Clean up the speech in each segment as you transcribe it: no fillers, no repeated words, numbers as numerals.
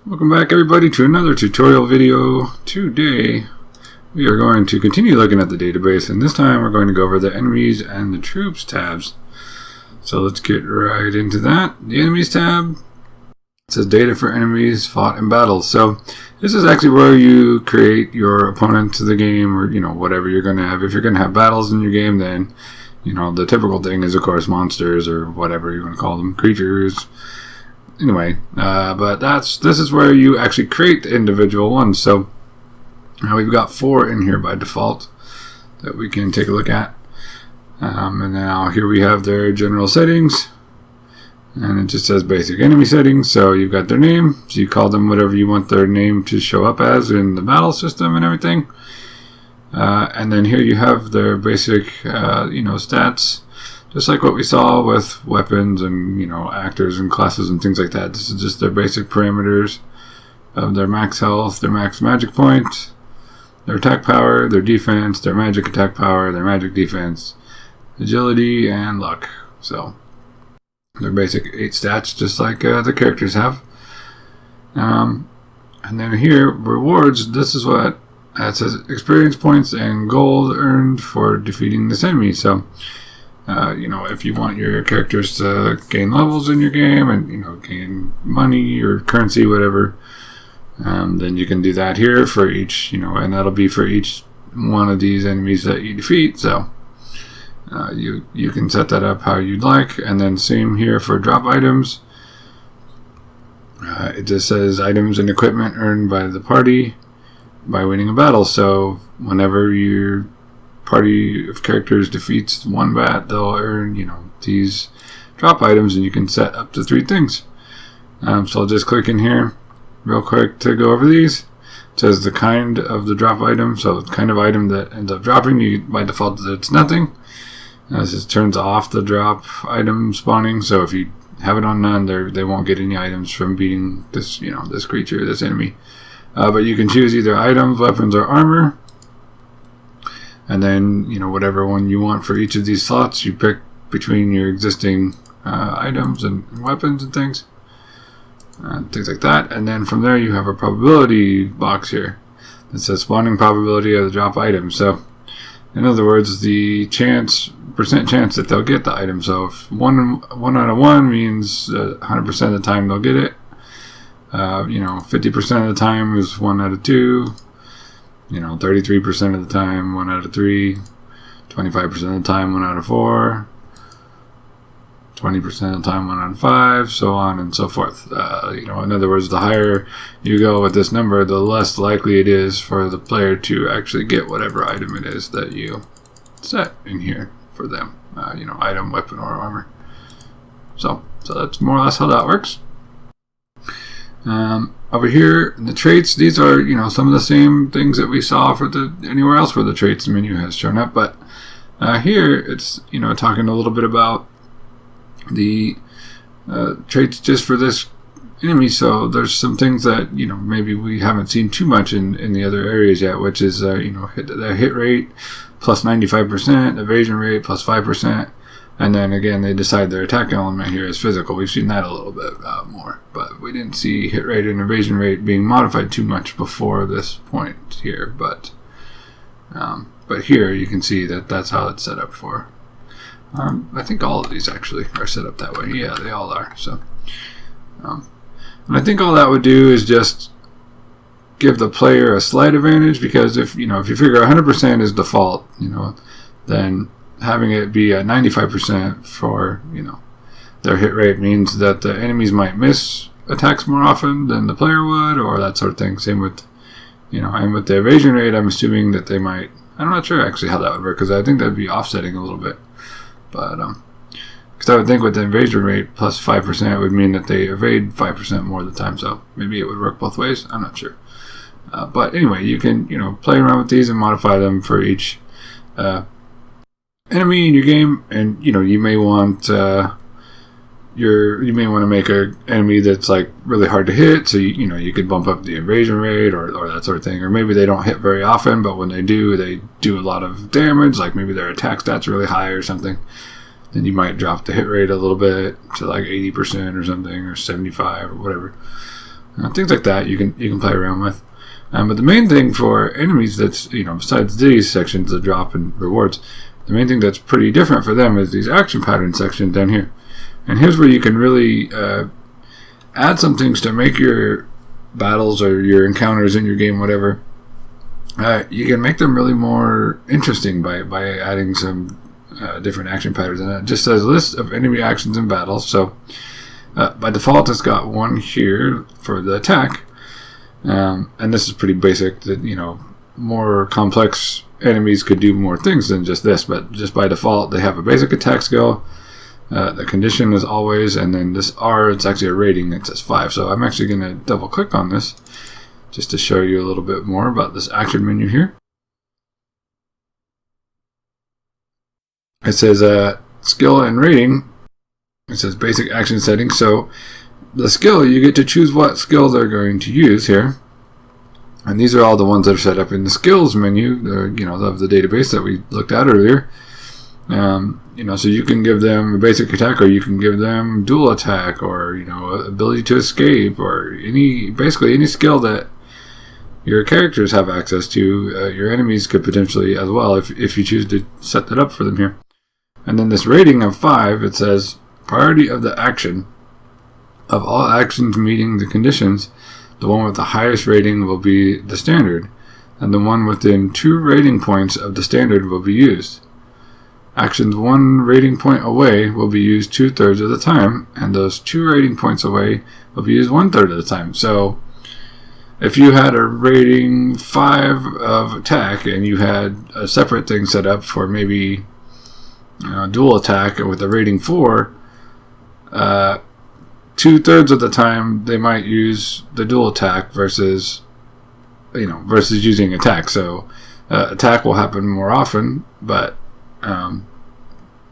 Welcome back everybody to another tutorial video. Today we are going to continue looking at the database, and this time we're going to go over the enemies and the troops tabs. So let's get right into that. The enemies tab says data for enemies fought in battles. So this is actually where you create your opponent to the game, or whatever you're going to have. If you're going to have battles in your game, then the typical thing is of course monsters or whatever you want to call them, creatures. Anyway, but this is where you actually create the individual ones. So now we've got 4 in here by default that we can take a look at. And now here we have their general settings, and it just says basic enemy settings. So you've got their name, so you call them whatever you want their name to show up as in the battle system and everything. And then here you have their basic stats. Just like what we saw with weapons and, actors and classes and things like that. This is just their basic parameters of their max health, their max magic point, their attack power, their defense, their magic attack power, their magic defense, agility, and luck. So, their basic 8 stats, just like the characters have. And then here, rewards, this is what it says: experience points and gold earned for defeating this enemy. So, if you want your characters to gain levels in your game and, gain money or currency, whatever, then you can do that here for each, and that'll be for each one of these enemies that you defeat. So, you can set that up how you'd like. And then same here for drop items. It just says items and equipment earned by the party by winning a battle. So, whenever your party of characters defeats one bat, they'll earn these drop items, and you can set up to 3 things. So I'll just click in here real quick to go over these. It says the kind of the drop item, so the kind of item that ends up dropping, by default it's nothing. This just turns off the drop item spawning, so if you have it on none, they won't get any items from beating this this creature, this enemy. But you can choose either items, weapons, or armor. And then, whatever one you want for each of these slots, you pick between your existing items and weapons and things like that. And then from there, you have a probability box here that says spawning probability of the drop item. So, in other words, the percent chance that they'll get the item. So, if 1 out of 1 means 100% of the time they'll get it. 50% of the time is 1 out of 2. 33% of the time 1 out of 3, 25% of the time 1 out of 4, 20% of the time 1 out of 5, so on and so forth. In other words, the higher you go with this number, the less likely it is for the player to actually get whatever item it is that you set in here for them. Item, weapon, or armor. So that's more or less how that works. Over here, the traits, these are, some of the same things that we saw for anywhere else where the traits menu has shown up. But here, it's, talking a little bit about the traits just for this enemy. So there's some things that, maybe we haven't seen too much in the other areas yet, which is, the hit rate plus 95%, evasion rate plus 5%. And then again, they decide their attack element here is physical. We've seen that a little bit more, but we didn't see hit rate and evasion rate being modified too much before this point here. But here you can see that that's how it's set up for. I think all of these actually are set up that way. Yeah, they all are. So, and I think all that would do is just give the player a slight advantage, because if you figure 100% is default, then having it be at 95% for their hit rate means that the enemies might miss attacks more often than the player would, or that sort of thing. Same with and with the evasion rate, I'm assuming that they might. I'm not sure actually how that would work, because I think that'd be offsetting a little bit. But because I would think with the evasion rate plus 5% would mean that they evade 5% more of the time. So maybe it would work both ways. I'm not sure. But anyway, you can play around with these and modify them for each enemy in your game, and you may want to make an enemy that's like really hard to hit, so you could bump up the evasion rate or that sort of thing. Or maybe they don't hit very often, but when they do a lot of damage, like maybe their attack stats really high or something. Then you might drop the hit rate a little bit to like 80% or something, or 75 or whatever. Things like that you can play around with. But the main thing for enemies that's, besides these sections, the drop and rewards, the main thing that's pretty different for them is these action pattern sections down here. And here's where you can really add some things to make your battles or your encounters in your game, whatever. You can make them really more interesting by adding some different action patterns. And it just says list of enemy actions in battle. So by default, it's got one here for the attack. And this is pretty basic. That more complex enemies could do more things than just this, but just by default, they have a basic attack skill. The condition is always, and then this R, it's actually a rating. It says 5. So I'm actually going to double click on this just to show you a little bit more about this action menu here. It says skill and rating. It says basic action settings. So the skill, you get to choose what skill they're going to use here. And these are all the ones that are set up in the skills menu, of the database that we looked at earlier. So you can give them a basic attack, or you can give them dual attack, or ability to escape, or basically any skill that your characters have access to. Your enemies could potentially as well, if you choose to set that up for them here. And then this rating of 5, it says priority of the action. Of all actions meeting the conditions, the one with the highest rating will be the standard, and the one within 2 rating points of the standard will be used. Actions 1 rating point away will be used 2/3 of the time, and those 2 rating points away will be used 1/3 of the time. So if you had a rating 5 of attack and you had a separate thing set up for maybe dual attack with a rating 4, 2/3 of the time they might use the dual attack versus using attack. So attack will happen more often, but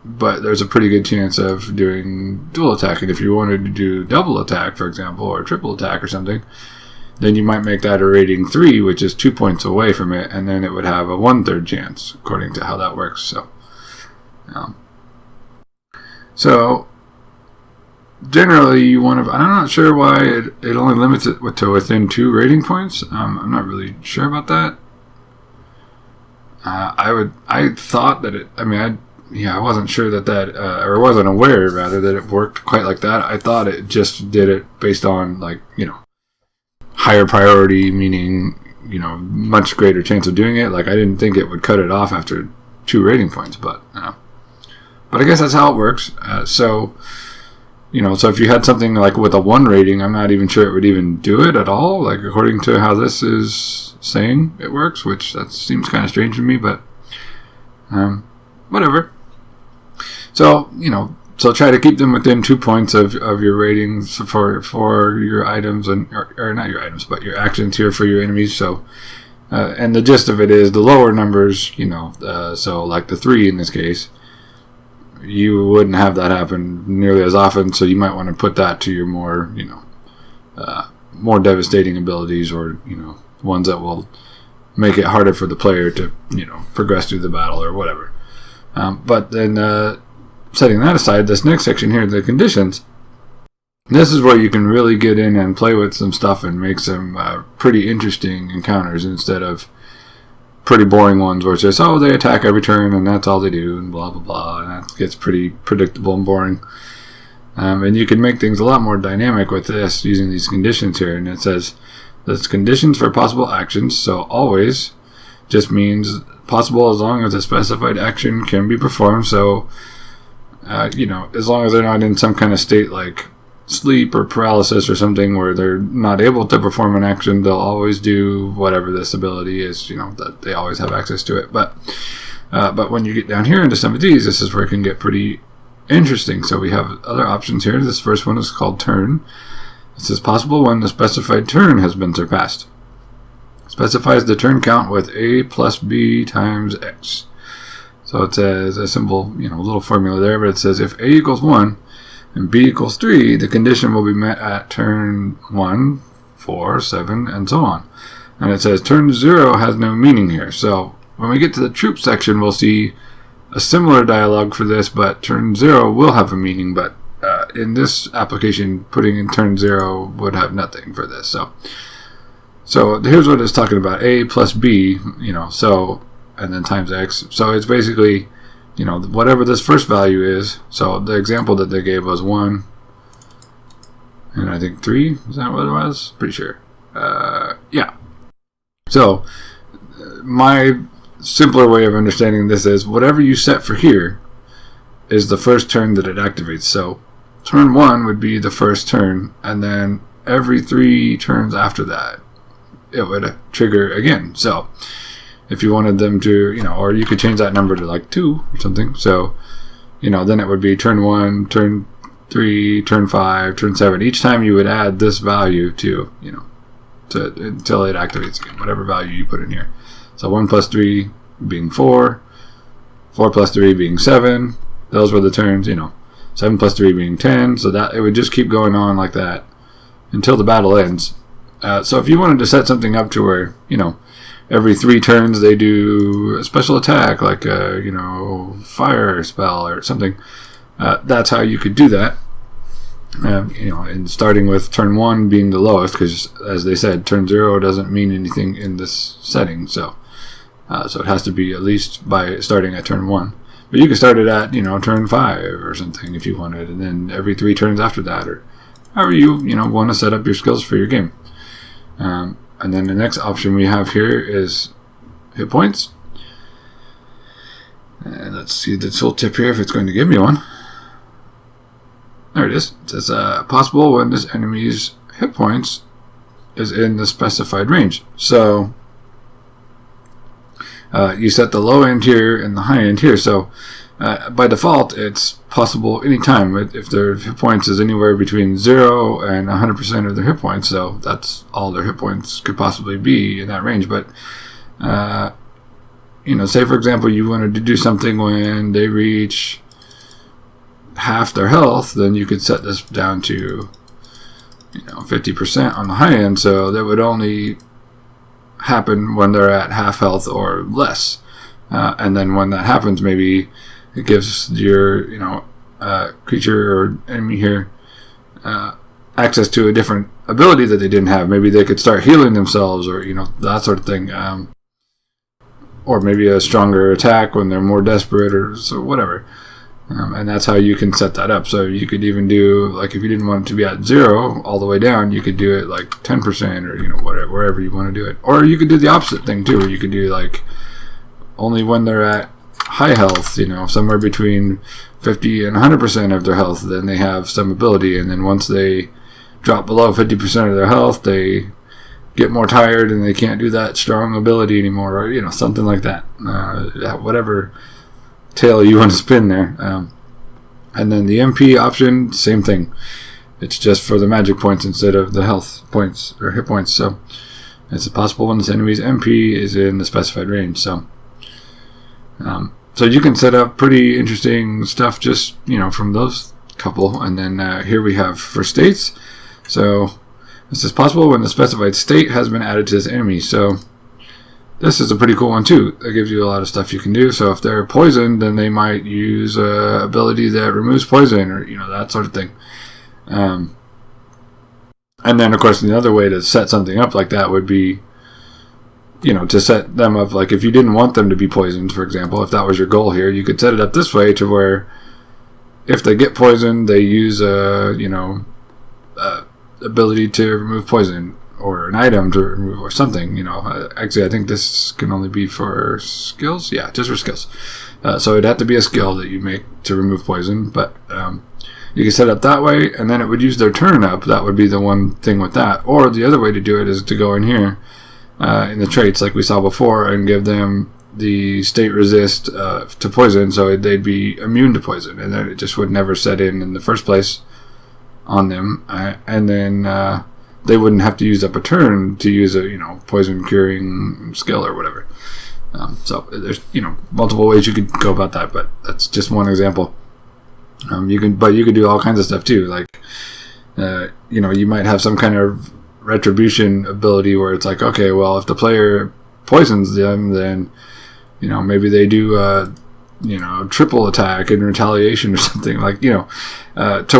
there's a pretty good chance of doing dual attack. And if you wanted to do double attack, for example, or triple attack or something, then you might make that a rating 3, which is 2 points away from it, and then it would have a 1/3 chance, according to how that works. So generally, you want to. I'm not sure why it only limits it to within 2 rating points. I'm not really sure about that. I thought that it. I wasn't sure that or wasn't aware rather that it worked quite like that. I thought it just did it based on higher priority, meaning much greater chance of doing it. Like I didn't think it would cut it off after 2 rating points, but I guess that's how it works. So if you had something like with a 1 rating, I'm not even sure it would even do it at all, like according to how this is saying it works, which that seems kind of strange to me, but whatever. So, so try to keep them within 2 points of your ratings for your items, or not your items, but your actions here for your enemies. So, and the gist of it is the lower numbers, so like the 3 in this case, you wouldn't have that happen nearly as often, so you might want to put that to your more, more devastating abilities, or, ones that will make it harder for the player to, progress through the battle or whatever. But then, setting that aside, this next section here, the conditions, this is where you can really get in and play with some stuff and make some pretty interesting encounters instead of pretty boring ones where it's just, they attack every turn and that's all they do and blah blah blah, and that gets pretty predictable and boring. And you can make things a lot more dynamic with this using these conditions here. And it says there's conditions for possible actions, so always just means possible as long as a specified action can be performed. So as long as they're not in some kind of state like sleep or paralysis or something where they're not able to perform an action, they'll always do whatever this ability is, that they always have access to it. But when you get down here into some of these, this is where it can get pretty interesting. So we have other options here. This first one is called turn. It says possible when the specified turn has been surpassed. Specifies the turn count with A plus B times X. So it says a simple, little formula there, but it says if A equals 1 and B equals 3, the condition will be met at turn 1, 4, 7, and so on. And it says turn 0 has no meaning here. So when we get to the troop section, we'll see a similar dialogue for this, but turn 0 will have a meaning, but in this application, putting in turn 0 would have nothing for this. So here's what it's talking about: a plus b, so, and then times x. So it's basically, whatever this first value is. So the example that they gave was 1, and I think 3. Is that what it was? Pretty sure. Yeah. So my simpler way of understanding this is whatever you set for here is the first turn that it activates. So turn 1 would be the first turn, and then every 3 turns after that it would trigger again. So if you wanted them to, or you could change that number to like 2 or something. So, then it would be turn 1, turn 3, turn 5, turn 7. Each time you would add this value to, until it activates again, whatever value you put in here. So 1 plus 3 being 4, 4 plus 3 being 7. Those were the turns, 7 plus 3 being 10. So that it would just keep going on like that until the battle ends. So if you wanted to set something up to where, every 3 turns they do a special attack, like a, fire spell or something, that's how you could do that. And starting with turn 1 being the lowest, because as they said, turn 0 doesn't mean anything in this setting. So it has to be at least by starting at turn 1. But you could start it at, turn 5 or something if you wanted, and then every 3 turns after that, or however you, want to set up your skills for your game. And then the next option we have here is hit points. And let's see the tooltip here if it's going to give me one. There it is. It says possible when this enemy's hit points is in the specified range. So you set the low end here and the high end here. So by default, it's possible anytime if their hit points is anywhere between 0 and 100% of their hit points. So that's all their hit points could possibly be in that range. But say for example you wanted to do something when they reach half their health, then you could set this down to 50% on the high end. So that would only happen when they're at half health or less. And then when that happens, maybe it gives your creature or enemy here access to a different ability that they didn't have. Maybe they could start healing themselves, or that sort of thing, or maybe a stronger attack when they're more desperate, or so whatever. And that's how you can set that up. So you could even do, like, if you didn't want it to be at 0 all the way down, you could do it like 10% or whatever, wherever you want to do it. Or you could do the opposite thing too, where you could do like only when they're at high health, somewhere between 50 and 100% of their health, then they have some ability, and then once they drop below 50% of their health, they get more tired and they can't do that strong ability anymore, or something like that. Whatever tail you want to spin there. And then the MP option, same thing. It's just for the magic points instead of the health points or hit points. So it's possible when this enemy's MP is in the specified range. So you can set up pretty interesting stuff just from those couple. And then here we have for states. So this is possible when the specified state has been added to this enemy. So this is a pretty cool one too. That gives you a lot of stuff you can do. So if they're poisoned, then they might use a ability that removes poison, or that sort of thing. And then of course the other way to set something up like that would be, to set them up, like if you didn't want them to be poisoned, for example, if that was your goal here, you could set it up this way to where if they get poisoned, they use a ability to remove poison, or an item to remove, or something. Actually I think this can only be for skills. Yeah, just for skills. So it'd have to be a skill that you make to remove poison, but you can set it up that way, and then it would use their turn up. That would be the one thing with that. Or the other way to do it is to go in here in the traits like we saw before and give them the state resist to poison, so they'd be immune to poison, and then it just would never set in the first place on them, and then they wouldn't have to use up a turn to use a poison curing skill or whatever. So there's multiple ways you could go about that, but that's just one example. You could do all kinds of stuff too, like you might have some kind of retribution ability where it's like, okay, well, if the player poisons them, then maybe they do triple attack in retaliation or something, like, to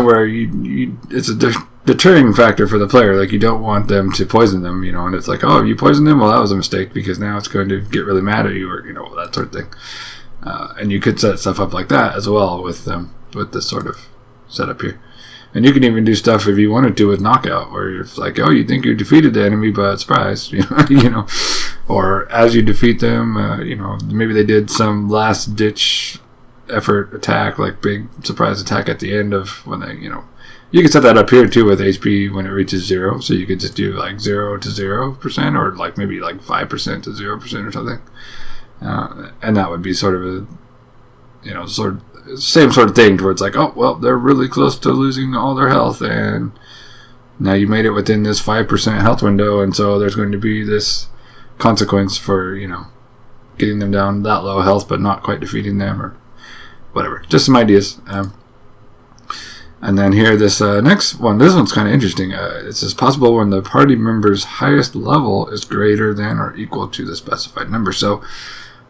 where it's a deterring factor for the player. Like, you don't want them to poison them, and it's like, oh, you poisoned them? Well, that was a mistake, because now it's going to get really mad at you, or, that sort of thing. And you could set stuff up like that as well with this sort of setup here. And you can even do stuff if you wanted to with knockout, where you're like, oh, you think you defeated the enemy, but surprise, or as you defeat them, maybe they did some last ditch effort attack, like big surprise attack at the end of when they, you can set that up here too with HP when it reaches 0. So you could just do like 0 to 0%, or like maybe like 5% to 0% or something. And that would be sort of same sort of thing, where it's like, oh, well, they're really close to losing all their health, and now you made it within this 5% health window, and so there's going to be this consequence for, getting them down that low health, but not quite defeating them, or whatever. Just some ideas. And then here, this next one, this one's kind of interesting. It says, possible when the party member's highest level is greater than or equal to the specified number. So,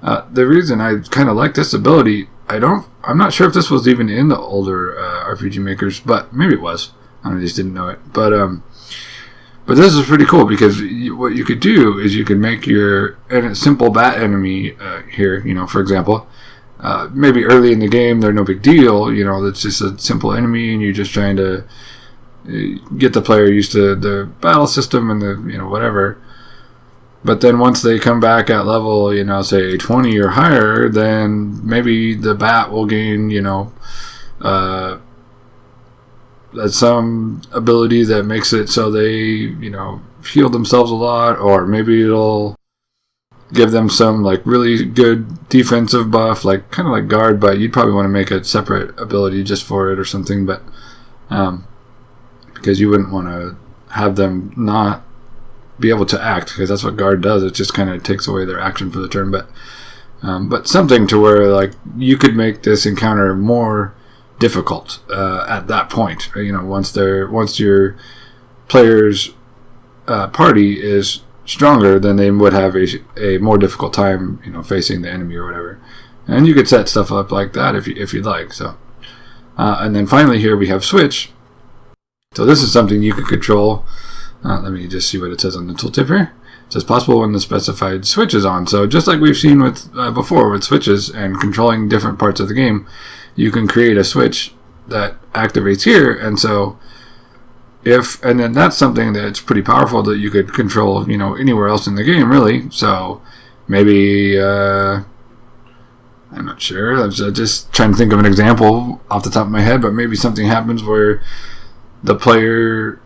the reason I kind of like this ability, I'm not sure if this was even in the older RPG makers, but maybe it was. I just didn't know it. But this is pretty cool, because what you could do is you could make your simple bat enemy here, for example, maybe early in the game they're no big deal, it's just a simple enemy, and you're just trying to get the player used to the battle system and the whatever. But then once they come back at level, say 20 or higher, then maybe the bat will gain, some ability that makes it so they, heal themselves a lot, or maybe it'll give them some like really good defensive buff, like kind of like guard, but you'd probably want to make a separate ability just for it or something. But because you wouldn't want to have them not be able to act, because that's what guard does. It just kind of takes away their action for the turn. But something to where like you could make this encounter more difficult at that point. Once your player's party is stronger, then they would have a more difficult time, facing the enemy or whatever. And you could set stuff up like that if you'd like. So, and then finally here we have switch. So this is something you could control. Let me just see what it says on the tooltip here. It says possible when the specified switch is on. So just like we've seen with before with switches and controlling different parts of the game, you can create a switch that activates here. And so and then that's something that's pretty powerful that you could control, anywhere else in the game, really. So maybe, I'm not sure. I was just trying to think of an example off the top of my head, but maybe something happens where the player,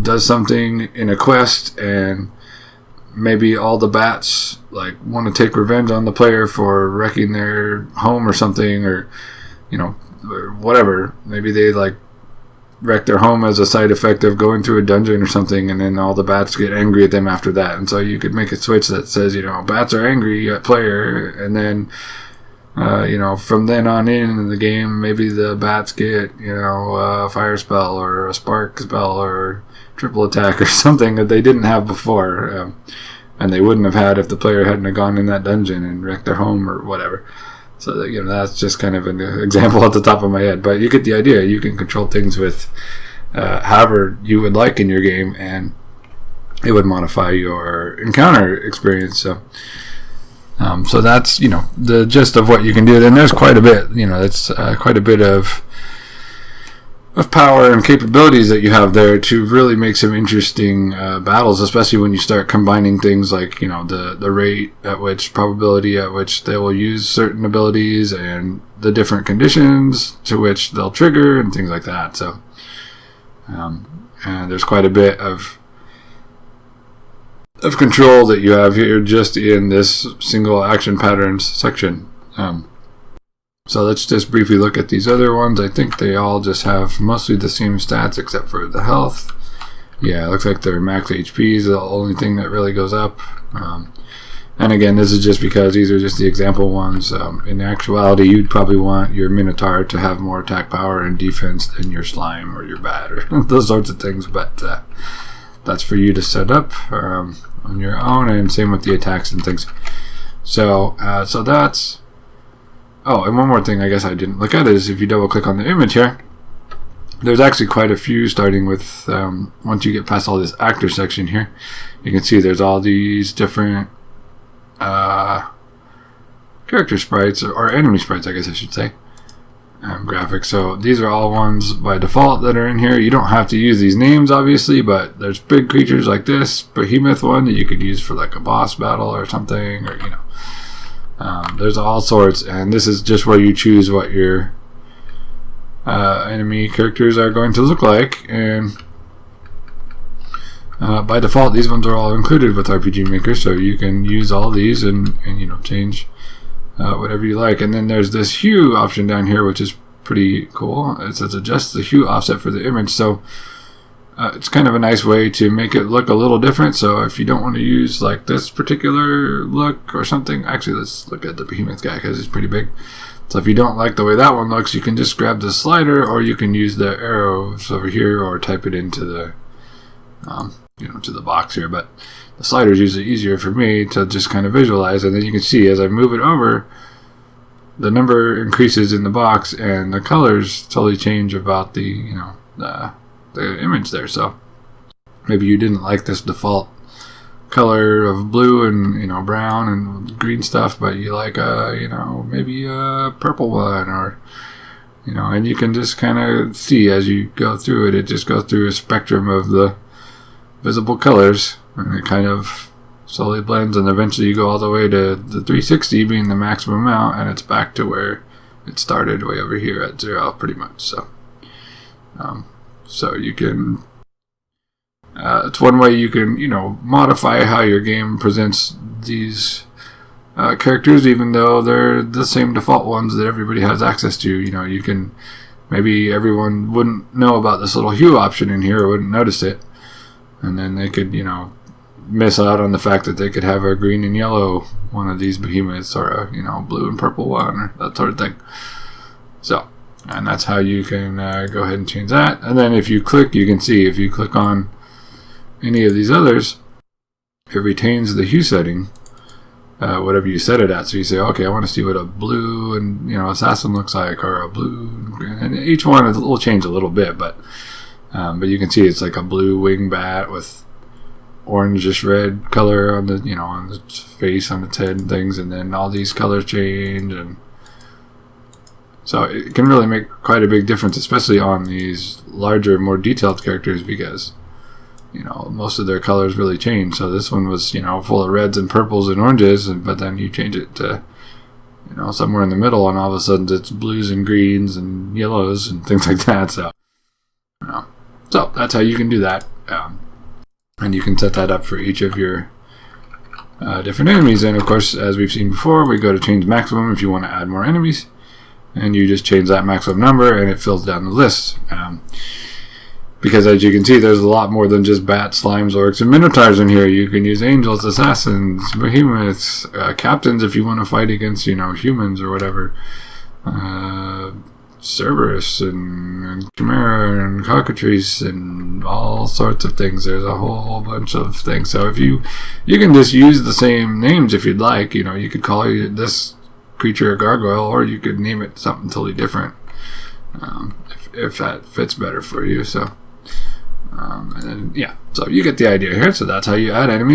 does something in a quest, and maybe all the bats like want to take revenge on the player for wrecking their home or something, or or whatever. Maybe they like wreck their home as a side effect of going through a dungeon or something, and then all the bats get angry at them after that. And so you could make a switch that says, bats are angry at player, and then from then on in the game, maybe the bats get, a fire spell or a spark spell or triple attack or something that they didn't have before, and they wouldn't have had if the player hadn't have gone in that dungeon and wrecked their home or whatever. So that, that's just kind of an example at the top of my head, but you get the idea. You can control things with however you would like in your game, and it would modify your encounter experience. So that's the gist of what you can do. And there's quite a bit. That's quite a bit of power and capabilities that you have there to really make some interesting battles, especially when you start combining things like the rate at which, probability at which they will use certain abilities, and the different conditions to which they'll trigger and things like that. So and there's quite a bit of control that you have here just in this single action patterns section. So let's just briefly look at these other ones. I think they all just have mostly the same stats except for the health. Yeah, it looks like their max HP is the only thing that really goes up. And again, this is just because these are just the example ones. In actuality, you'd probably want your Minotaur to have more attack power and defense than your slime or your bat or those sorts of things. But that's for you to set up on your own, and same with the attacks and things. So that's Oh, and one more thing I guess I didn't look at is if you double click on the image here, there's actually quite a few, starting with once you get past all this actor section here, you can see there's all these different character sprites, or enemy sprites I guess I should say, graphics. So these are all ones by default that are in here. You don't have to use these names obviously, but there's big creatures like this behemoth one that you could use for like a boss battle or something, or there's all sorts, and this is just where you choose what your enemy characters are going to look like. And by default these ones are all included with RPG Maker, so you can use all these and change whatever you like. And then there's this hue option down here, which is pretty cool. It says adjust the hue offset for the image, so it's kind of a nice way to make it look a little different. So if you don't want to use like this particular look or something, actually let's look at the behemoth guy because it's pretty big. So if you don't like the way that one looks, you can just grab the slider, or you can use the arrows over here, or type it into the to the box here. But the slider is usually easier for me to just kind of visualize, and then you can see as I move it over, the number increases in the box and the colors totally change about the the image there. So maybe you didn't like this default color of blue and brown and green stuff, but you like maybe a purple one, or and you can just kind of see as you go through it, it just goes through a spectrum of the visible colors, and it kind of slowly blends, and eventually you go all the way to the 360 being the maximum amount, and it's back to where it started, way over here at 0 pretty much. So you can it's one way you can modify how your game presents these characters, even though they're the same default ones that everybody has access to. You can, maybe everyone wouldn't know about this little hue option in here, or wouldn't notice it, and then they could miss out on the fact that they could have a green and yellow one of these behemoths, or a blue and purple one, or that sort of thing. So, and that's how you can go ahead and change that. And then if you click, you can see if you click on any of these others, it retains the hue setting, whatever you set it at. So you say, okay, I want to see what a blue and assassin looks like, or a blue, and each one will change a little bit, but you can see it's like a blue wing bat with orangish red color on the on the face, on its head and things, and then all these colors change, and so it can really make quite a big difference, especially on these larger, more detailed characters, because most of their colors really change. So this one was full of reds and purples and oranges, but then you change it to somewhere in the middle, and all of a sudden it's blues and greens and yellows and things like that. So so that's how you can do that, and you can set that up for each of your different enemies. And of course, as we've seen before, we go to change maximum if you want to add more enemies, and you just change that maximum number and it fills down the list. Because as you can see, there's a lot more than just bats, slimes, orcs, and minotaurs in here. You can use angels, assassins, behemoths, captains if you want to fight against humans or whatever, Cerberus and Chimera and cockatrice and all sorts of things. There's a whole bunch of things. So if you can just use the same names if you'd like. You could call this creature a gargoyle, or you could name it something totally different, if that fits better for you. So and then, so you get the idea here. So that's how you add enemies.